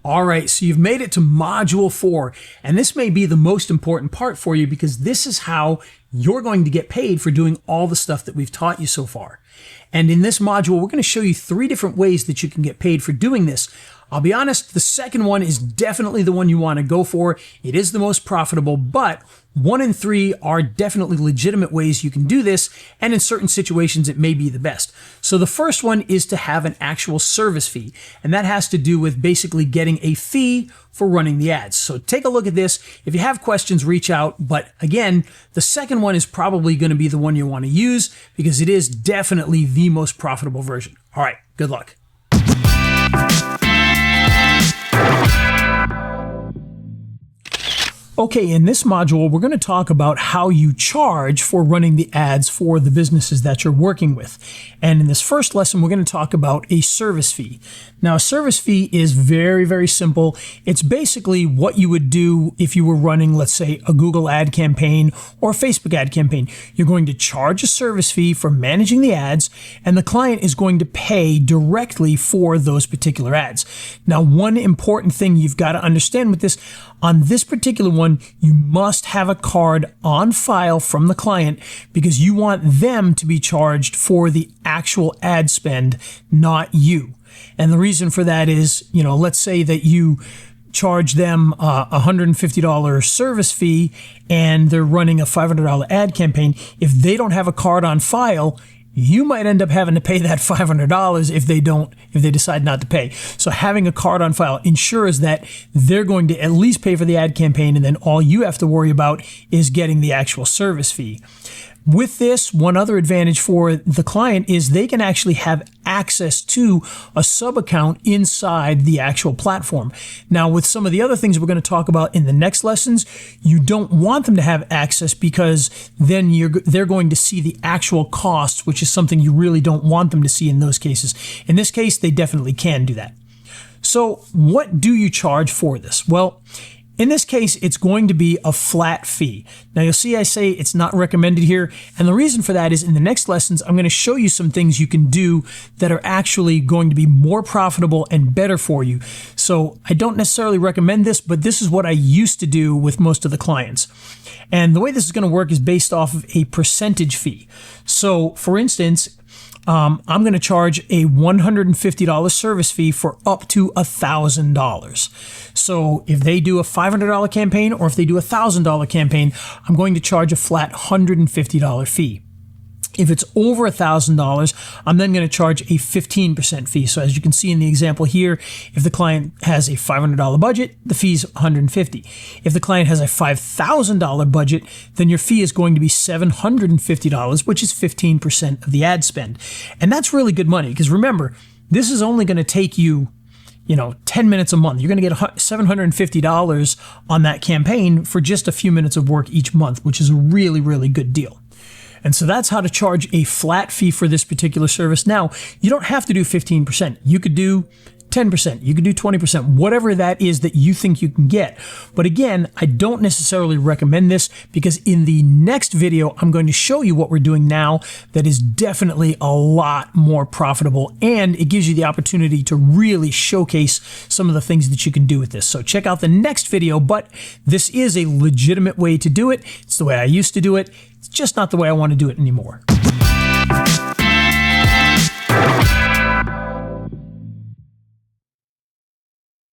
All right, so you've made it to module 4, and this may be the most important part for you because this is how you're going to get paid for doing all the stuff that we've taught you so far. And in this module, we're going to show you 3 different ways that you can get paid for doing this. I'll be honest, the second one is definitely the one you want to go for. It is the most profitable, but 1 and 3 are definitely legitimate ways you can do this, and in certain situations it may be the best. So the first one is to have an actual service fee, and that has to do with basically getting a fee for running the ads. So take a look at this. If you have questions, reach out. But again, the second one is probably going to be the one you want to use because it is definitely the most profitable version. All right, good luck. Okay, in this module, we're going to talk about how you charge for running the ads for the businesses that you're working with. And in this first lesson, we're going to talk about a service fee. Now, a service fee is very, very simple. It's basically what you would do if you were running, let's say, a Google ad campaign or a Facebook ad campaign. You're going to charge a service fee for managing the ads, and the client is going to pay directly for those particular ads. Now, one important thing you've got to understand with this, on this particular one, you must have a card on file from the client because you want them to be charged for the actual ad spend, not you. And the reason for that is, let's say that you charge them a $150 service fee and they're running a $500 ad campaign. If they don't have a card on file, you might end up having to pay that $500 if they decide not to pay. So having a card on file ensures that they're going to at least pay for the ad campaign, and then all you have to worry about is getting the actual service fee. With this, one other advantage for the client is they can actually have access to a sub-account inside the actual platform. Now, with some of the other things we're going to talk about in the next lessons, you don't want them to have access because then they're going to see the actual cost, which is something you really don't want them to see in those cases. In this case, they definitely can do that. So what do you charge for this? Well, in this case, it's going to be a flat fee. Now, you'll see I say it's not recommended here. And the reason for that is in the next lessons, I'm going to show you some things you can do that are actually going to be more profitable and better for you. So I don't necessarily recommend this, but this is what I used to do with most of the clients. And the way this is going to work is based off of a percentage fee. So for instance, I'm going to charge a $150 service fee for up to $1,000. So if they do a $500 campaign or if they do a $1,000 campaign, I'm going to charge a flat $150 fee. If it's over $1,000, I'm then going to charge a 15% fee. So as you can see in the example here, if the client has a $500 budget, the fee is $150. If the client has a $5,000 budget, then your fee is going to be $750, which is 15% of the ad spend. And that's really good money because remember, this is only going to take you 10 minutes a month. You're going to get $750 on that campaign for just a few minutes of work each month, which is a really, really good deal. And so that's how to charge a flat fee for this particular service. Now, you don't have to do 15%. You could do 10%. You could do 20%, whatever that is that you think you can get. But again, I don't necessarily recommend this because in the next video, I'm going to show you what we're doing now that is definitely a lot more profitable, and it gives you the opportunity to really showcase some of the things that you can do with this. So check out the next video, but this is a legitimate way to do it. It's the way I used to do it. It's just not the way I want to do it anymore.